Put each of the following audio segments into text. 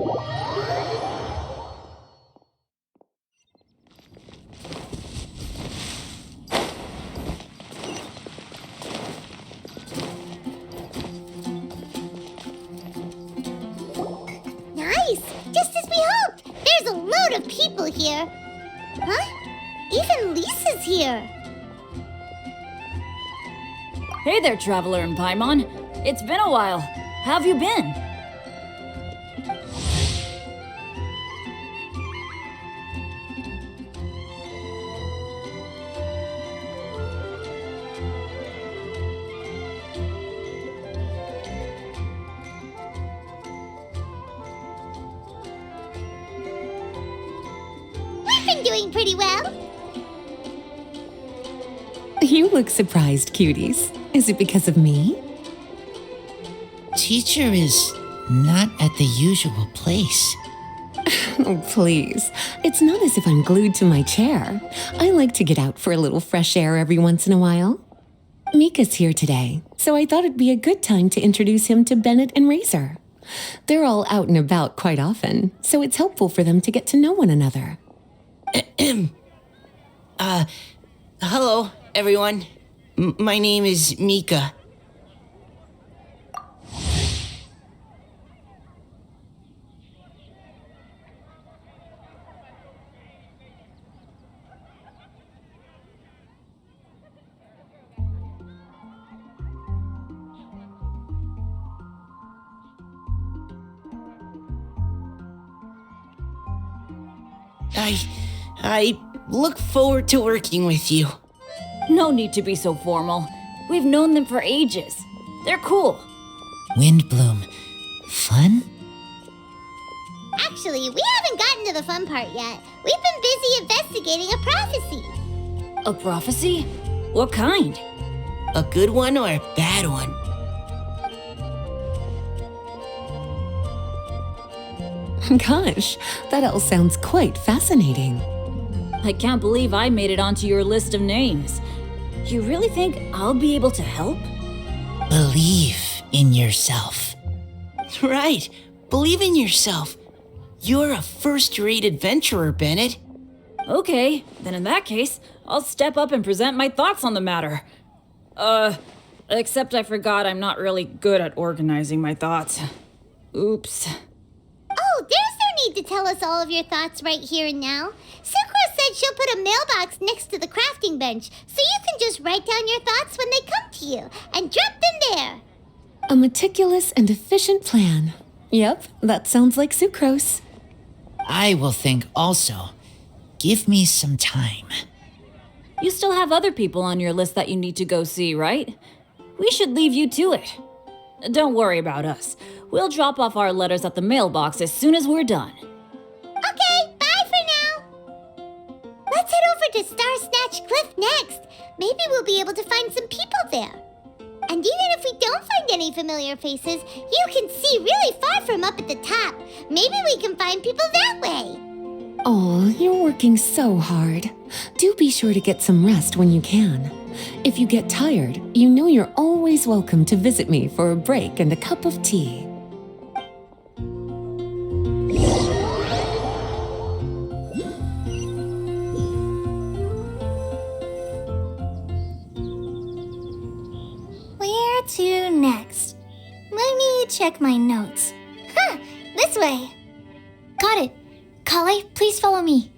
Nice! Just as we hoped! There's a load of people here. Huh? Even Lisa's here. Hey there, Traveler and Paimon. It's been a while. How have you been? We've been doing pretty well. You look surprised, cuties. Is it because of me? Teacher is not at the usual place. Oh, please. It's not as if I'm glued to my chair. I like to get out for a little fresh air every once in a while. Mika's here today, so I thought it'd be a good time to introduce him to Bennett and Razor. They're all out and about quite often, so it's helpful for them to get to know one another. Hello, everyone. My name is Mika. I look forward to working with you. No need to be so formal. We've known them for ages. They're cool. Windbloom. Fun? Actually, we haven't gotten to the fun part yet. We've been busy investigating a prophecy. A prophecy? What kind? A good one or a bad one? Gosh, that all sounds quite fascinating. I can't believe I made it onto your list of names. You really think I'll be able to help? Believe in yourself. Right. Believe in yourself. You're a first-rate adventurer, Bennett. Okay, then in that case, I'll step up and present my thoughts on the matter. Except I forgot I'm not really good at organizing my thoughts. Oops. Oh, there's no need to tell us all of your thoughts right here and now. Sucro said she'll put a mailbox next to the crafting bench, so you can just write down your thoughts when they come to you, and drop them there. A meticulous and efficient plan. Yep, that sounds like sucrose. I will think also. Give me some time. You still have other people on your list that you need to go see, right? We should leave you to it. Don't worry about us. We'll drop off our letters at the mailbox as soon as we're done. Okay, bye for now. Let's head over to Star Snatch Cliff next. Maybe we'll be able to find some people there. And even if we don't find any familiar faces, you can see really far from up at the top. Maybe we can find people that way. Oh, you're working so hard. Do be sure to get some rest when you can. If you get tired, you know you're always welcome to visit me for a break and a cup of tea. Where to next? Let me check my notes. Huh, this way. Got it. Kale, please follow me.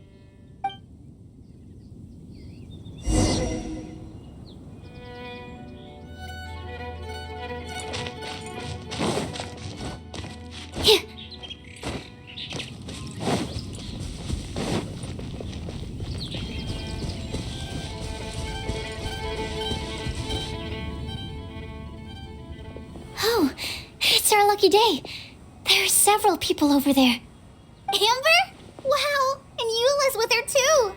Oh, it's our lucky day. There are several people over there. Amber? Wow, and Eula's with her too.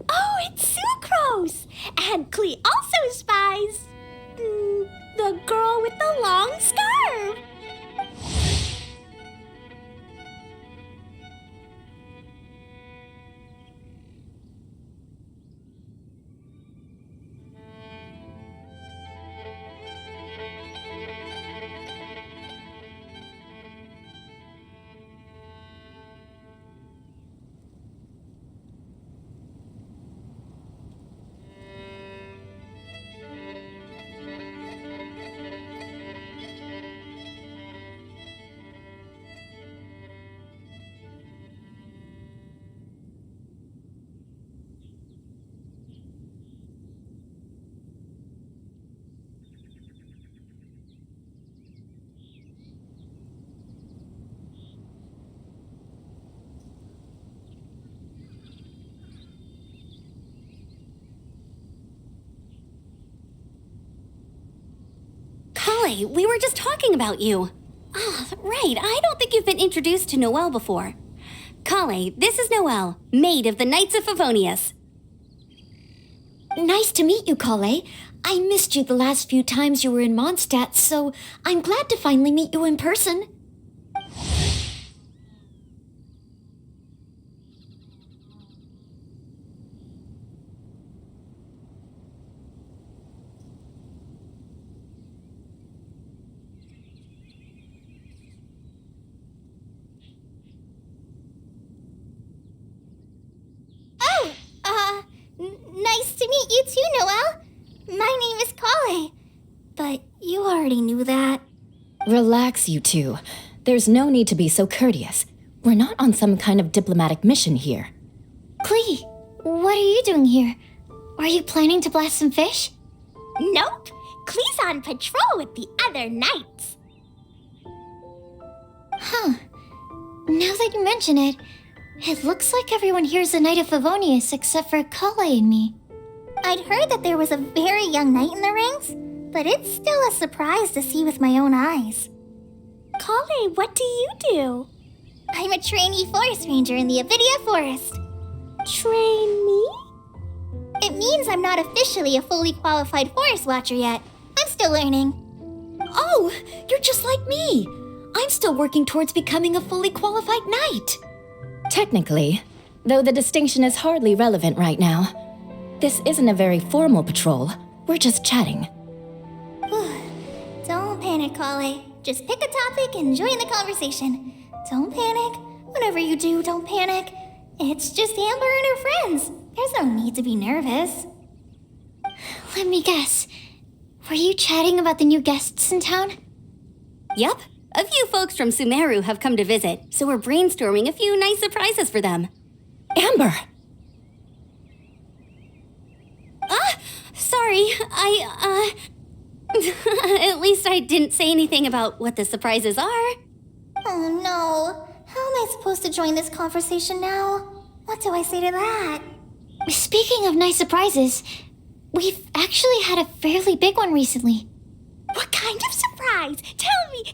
Oh, it's Sucrose! And Klee also spies the girl with the long scarf. Hi, we were just talking about you. Ah, right, I don't think you've been introduced to Noelle before. Kale, this is Noelle, maid of the Knights of Favonius. Nice to meet you, Kale. I missed you the last few times you were in Mondstadt, so I'm glad to finally meet you in person. Nice to meet you too, Noelle. My name is Kale. But you already knew that. Relax, you two. There's no need to be so courteous. We're not on some kind of diplomatic mission here. Klee, what are you doing here? Are you planning to blast some fish? Nope. Klee's on patrol with the other knights. Huh. Now that you mention it, it looks like everyone here is a Knight of Favonius except for Kale and me. I'd heard that there was a very young knight in the ranks, but it's still a surprise to see with my own eyes. Kale, what do you do? I'm a trainee forest ranger in the Avidia Forest. Trainee? It means I'm not officially a fully qualified forest watcher yet. I'm still learning. Oh, you're just like me. I'm still working towards becoming a fully qualified knight. Technically, though the distinction is hardly relevant right now. This isn't a very formal patrol. We're just chatting. Don't panic, Kale. Just pick a topic and join the conversation. Don't panic. Whatever you do, don't panic. It's just Amber and her friends. There's no need to be nervous. Let me guess. Were you chatting about the new guests in town? Yup, a few folks from Sumeru have come to visit, so we're brainstorming a few nice surprises for them. Amber! Sorry, At least I didn't say anything about what the surprises are. Oh no. How am I supposed to join this conversation now? What do I say to that? Speaking of nice surprises, we've actually had a fairly big one recently. What kind of surprise? Tell me!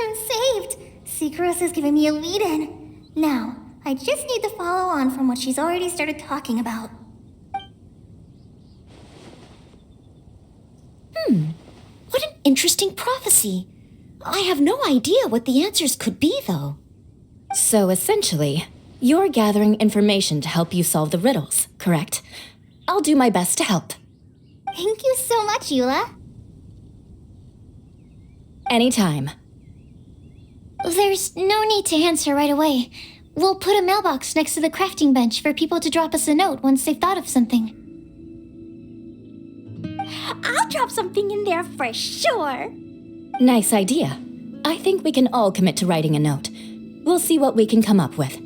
I'm saved. Secros has given me a lead-in. Now, I just need to follow on from what she's already started talking about. What an interesting prophecy. I have no idea what the answers could be, though. So essentially, you're gathering information to help you solve the riddles, correct? I'll do my best to help. Thank you so much, Eula. Anytime. There's no need to answer right away. We'll put a mailbox next to the crafting bench for people to drop us a note once they've thought of something. I'll drop something in there for sure. Nice idea. I think we can all commit to writing a note. We'll see what we can come up with.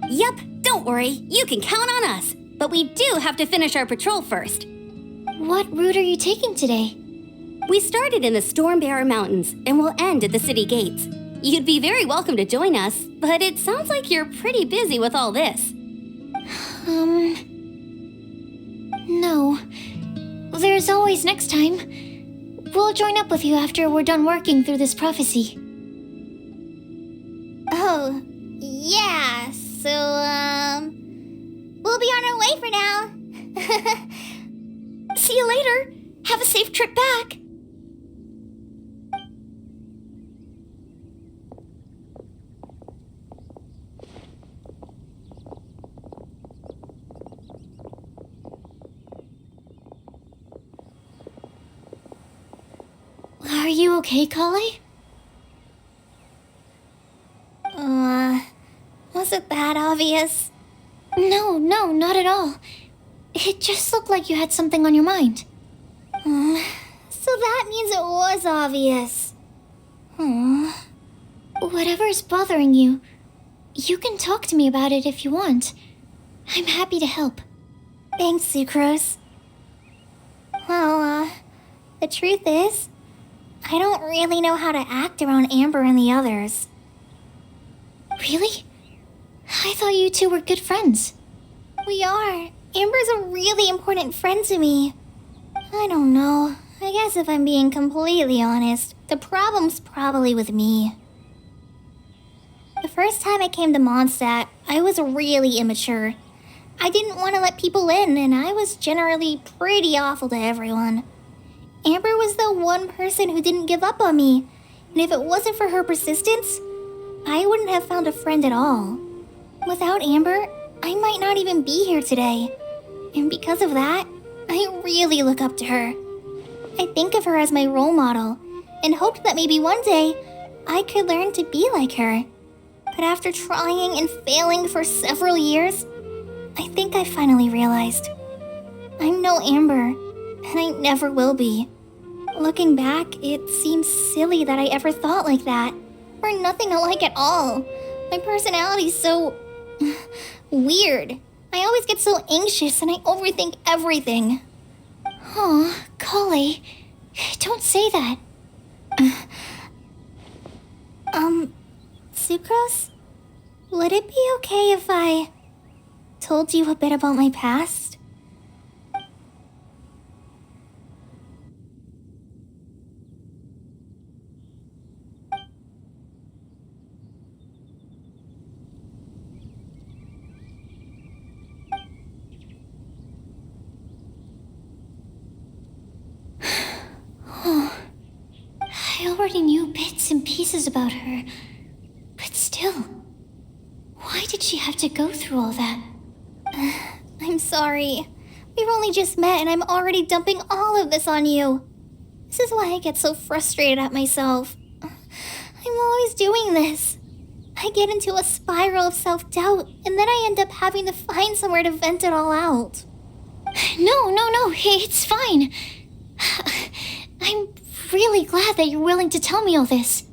Yup, don't worry, you can count on us. But we do have to finish our patrol first. What route are you taking today? We started in the Stormbearer Mountains and will end at the city gates. You'd be very welcome to join us, but it sounds like you're pretty busy with all this. No. There's always next time. We'll join up with you after we're done working through this prophecy. Oh, yeah, so, we'll be on our way for now. See you later. Have a safe trip back. Are you okay, Kale? Was it that obvious? No, not at all. It just looked like you had something on your mind. So that means it was obvious. Whatever's bothering you, you can talk to me about it if you want. I'm happy to help. Thanks, Sucrose. Well, the truth is, I don't really know how to act around Amber and the others. Really? I thought you two were good friends. We are. Amber's a really important friend to me. I don't know. I guess if I'm being completely honest, the problem's probably with me. The first time I came to Mondstadt, I was really immature. I didn't want to let people in, and I was generally pretty awful to everyone. Amber was the one person who didn't give up on me, and if it wasn't for her persistence, I wouldn't have found a friend at all. Without Amber, I might not even be here today. And because of that, I really look up to her. I think of her as my role model, and hoped that maybe one day I could learn to be like her. But after trying and failing for several years, I think I finally realized I'm no Amber, and I never will be. Looking back, it seems silly that I ever thought like that. We're nothing alike at all. My personality's so weird. I always get so anxious and I overthink everything. Oh, Kale, don't say that. Sucrose? Would it be okay if I told you a bit about my past? I already knew bits and pieces about her, but still, why did she have to go through all that? I'm sorry. We've only just met and I'm already dumping all of this on you. This is why I get so frustrated at myself. I'm always doing this. I get into a spiral of self-doubt and then I end up having to find somewhere to vent it all out. No, it's fine. I'm really glad that you're willing to tell me all this.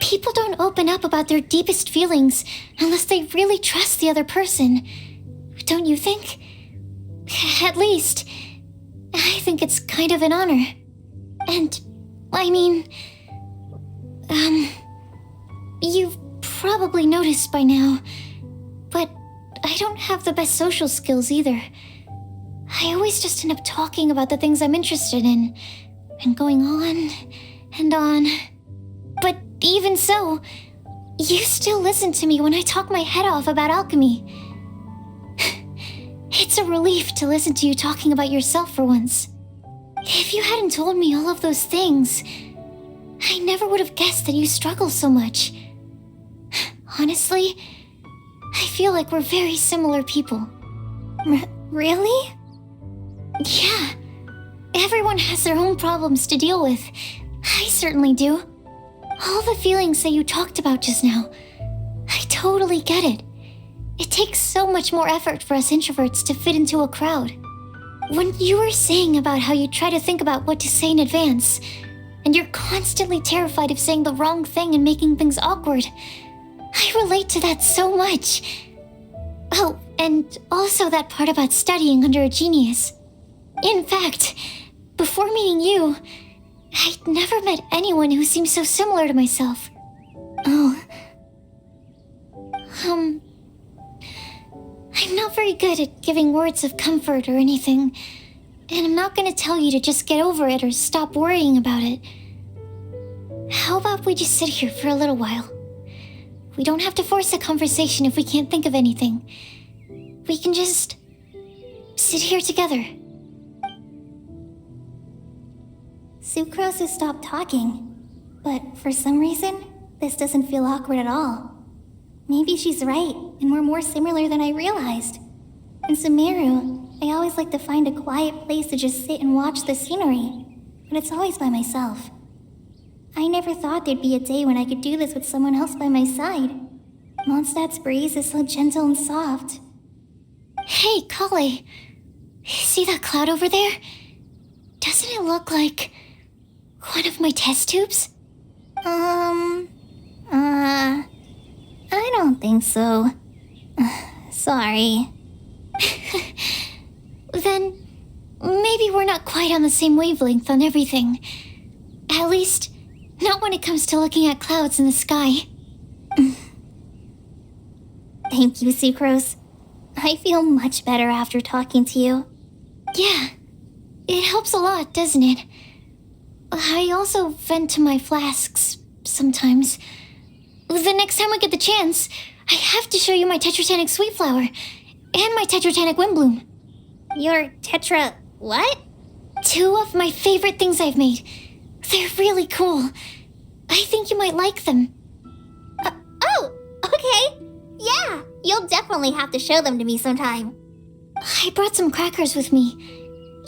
People don't open up about their deepest feelings unless they really trust the other person. Don't you think? At least, I think it's kind of an honor. And, I mean, you've probably noticed by now, but I don't have the best social skills either. I always just end up talking about the things I'm interested in, and going on and on. But even so, you still listen to me when I talk my head off about alchemy. It's a relief to listen to you talking about yourself for once. If you hadn't told me all of those things, I never would have guessed that you struggle so much. Honestly, I feel like we're very similar people. Really? Yeah. Everyone has their own problems to deal with. I certainly do. All the feelings that you talked about just now, I totally get it. It takes so much more effort for us introverts to fit into a crowd. When you were saying about how you try to think about what to say in advance, and you're constantly terrified of saying the wrong thing and making things awkward, I relate to that so much. Oh, and also that part about studying under a genius. In fact, before meeting you, I'd never met anyone who seemed so similar to myself. Oh. I'm not very good at giving words of comfort or anything, and I'm not gonna tell you to just get over it or stop worrying about it. How about we just sit here for a little while? We don't have to force a conversation if we can't think of anything. We can just sit here together. Sucrose has stopped talking, but for some reason, this doesn't feel awkward at all. Maybe she's right, and we're more similar than I realized. In Sumeru, I always like to find a quiet place to just sit and watch the scenery, but it's always by myself. I never thought there'd be a day when I could do this with someone else by my side. Mondstadt's breeze is so gentle and soft. Hey, Kale. See that cloud over there? Doesn't it look like one of my test tubes? I don't think so. Sorry. Then maybe we're not quite on the same wavelength on everything. At least, not when it comes to looking at clouds in the sky. Thank you, Sucrose. I feel much better after talking to you. Yeah, It helps a lot, doesn't it? I also vent to my flasks sometimes. The next time we get the chance, I have to show you my Tetratanic Sweet Flower and my Tetratanic Windbloom. Your Tetra... what? 2 of my favorite things I've made. They're really cool. I think you might like them. Oh, okay. Yeah, you'll definitely have to show them to me sometime. I brought some crackers with me.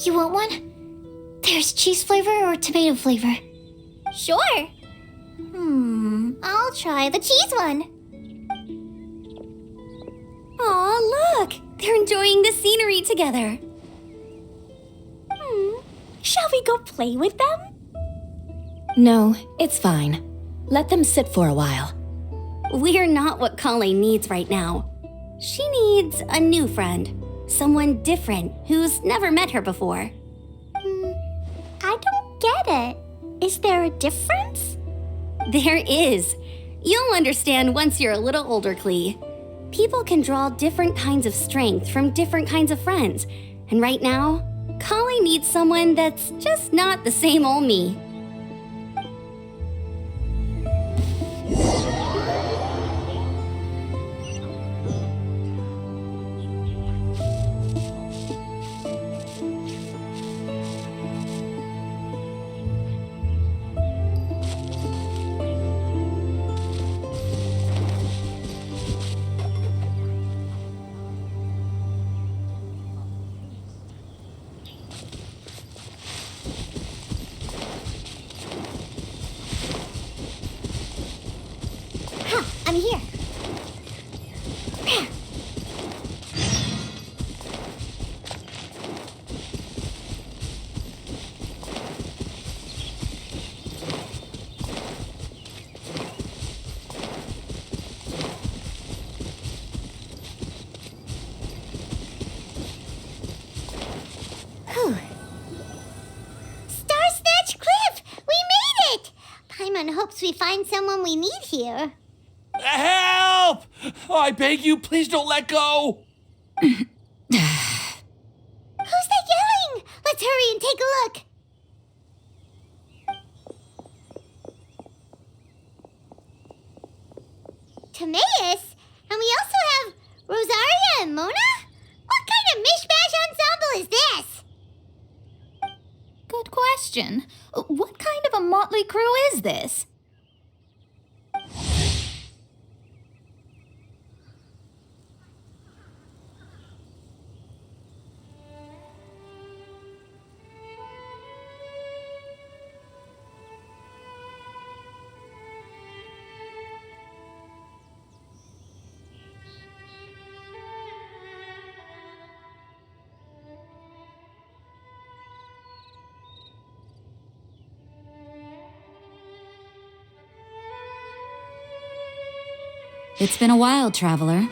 You want one? There's cheese flavor or tomato flavor. Sure. I'll try the cheese one. Aw, look! They're enjoying the scenery together. Shall we go play with them? No, it's fine. Let them sit for a while. We're not what Colleen needs right now. She needs a new friend. Someone different who's never met her before. I don't get it. Is there a difference? There is. You'll understand once you're a little older, Klee. People can draw different kinds of strength from different kinds of friends. And right now, Colleen needs someone that's just not the same old me. I'm here. Star Snatch Cliff! We made it! Paimon hopes we find someone we need here. Help! Oh, I beg you, please don't let go! Who's that yelling? Let's hurry and take a look. Timaeus? And we also have Rosaria and Mona? What kind of mishmash ensemble is this? Good question. What kind of a motley crew is this? It's been a while, traveler.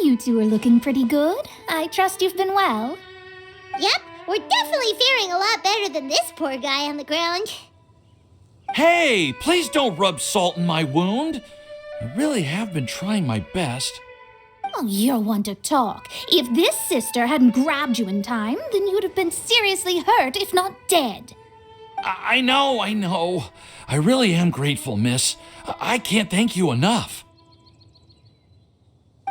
You two are looking pretty good. I trust you've been well. Yep, we're definitely faring a lot better than this poor guy on the ground. Hey, please don't rub salt in my wound. I really have been trying my best. Oh, you're one to talk. If this sister hadn't grabbed you in time, then you'd have been seriously hurt, if not dead. I know. I really am grateful, miss. I can't thank you enough.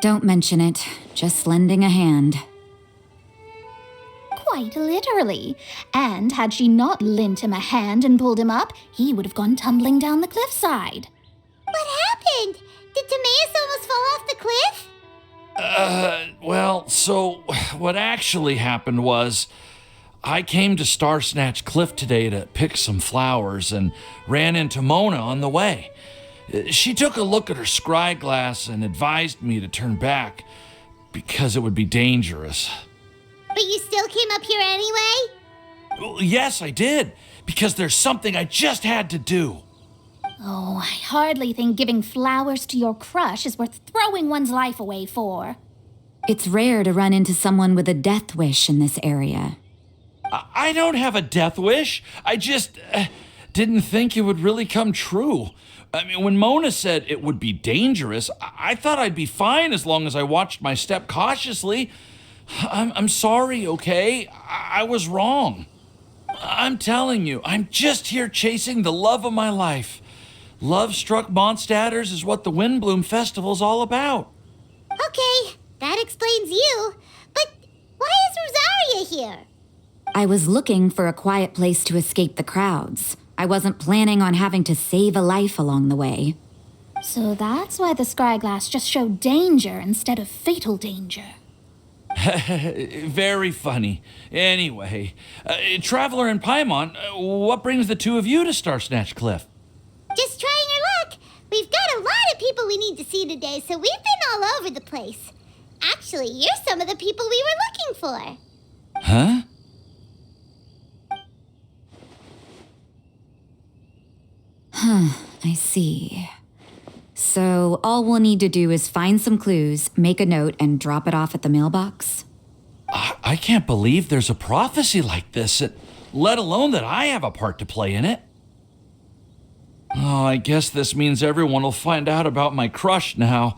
Don't mention it. Just lending a hand. Quite literally. And had she not lent him a hand and pulled him up, he would have gone tumbling down the cliffside. What happened? Did Timaeus almost fall off the cliff? Well, so what actually happened was I came to Star Snatch Cliff today to pick some flowers and ran into Mona on the way. She took a look at her scry glass and advised me to turn back because it would be dangerous. But you still came up here anyway? Well, yes, I did, because there's something I just had to do. Oh, I hardly think giving flowers to your crush is worth throwing one's life away for. It's rare to run into someone with a death wish in this area. I don't have a death wish. I just didn't think it would really come true. I mean, when Mona said it would be dangerous, I thought I'd be fine as long as I watched my step cautiously. I'm sorry, okay? I was wrong. I'm telling you, I'm just here chasing the love of my life. Love Struck Mondstadters is what the Windbloom Festival's all about. Okay, that explains you. But why is Rosaria here? I was looking for a quiet place to escape the crowds. I wasn't planning on having to save a life along the way. So that's why the scryglass just showed danger instead of fatal danger. Very funny. Anyway, Traveler and Paimon, what brings the two of you to Star Snatch Cliff? Just trying our luck. We've got a lot of people we need to see today, so we've been all over the place. Actually, you're some of the people we were looking for. Huh? I see. So all we'll need to do is find some clues, make a note, and drop it off at the mailbox? I can't believe there's a prophecy like this, let alone that I have a part to play in it. Oh, I guess this means everyone will find out about my crush now.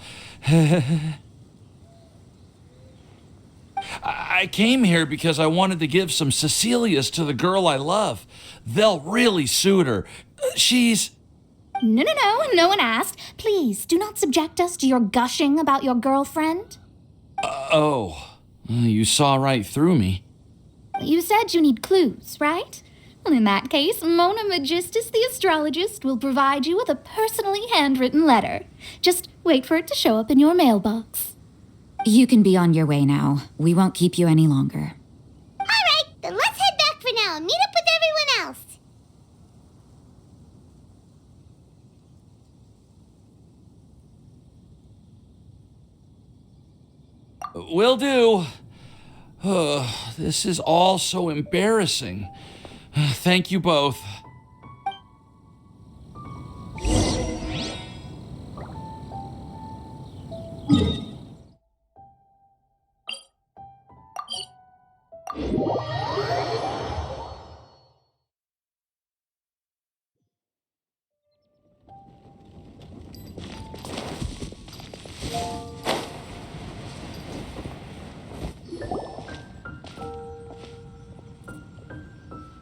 I came here because I wanted to give some Cecilias to the girl I love. They'll really suit her. She's... No one asked. Please, do not subject us to your gushing about your girlfriend. You saw right through me. You said you need clues, right? Well, in that case, Mona Magistus the astrologist will provide you with a personally handwritten letter. Just wait for it to show up in your mailbox. You can be on your way now. We won't keep you any longer. All right, then let's head back for now and meet up with everyone else. Will do. This is all so embarrassing. Thank you both.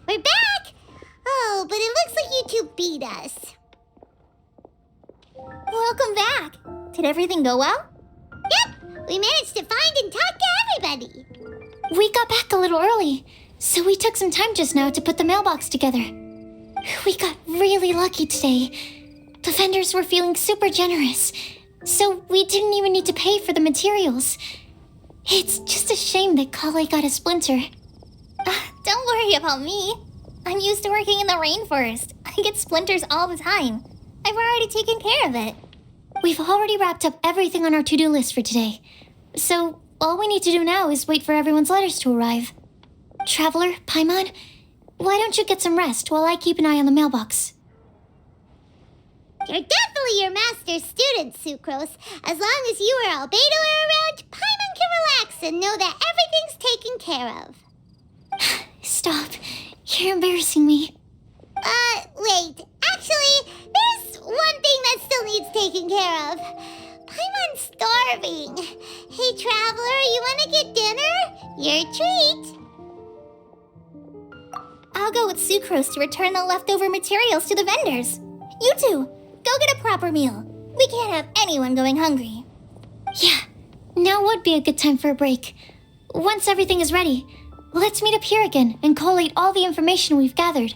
We're back! Oh, but it looks like you two beat us. Welcome back. Did everything go well? Yep, we managed to find and talk to everybody. We got back a little early, so we took some time just now to put the mailbox together. We got really lucky today. The vendors were feeling super generous, so we didn't even need to pay for the materials. It's just a shame that Kale got a splinter. Don't worry about me. I'm used to working in the rainforest. I get splinters all the time. I've already taken care of it. We've already wrapped up everything on our to-do list for today. So all we need to do now is wait for everyone's letters to arrive. Traveler, Paimon, why don't you get some rest while I keep an eye on the mailbox? You're definitely your master's student, Sucrose. As long as you or Albedo are around, Paimon can relax and know that everything's taken care of. Stop. You're embarrassing me. Wait. Actually, there's one thing that still needs taken care of. Paimon's starving. Hey, Traveler, you want to get dinner? Your treat. I'll go with Sucrose to return the leftover materials to the vendors. You two, go get a proper meal. We can't have anyone going hungry. Yeah, now would be a good time for a break. Once everything is ready, let's meet up here again and collate all the information we've gathered.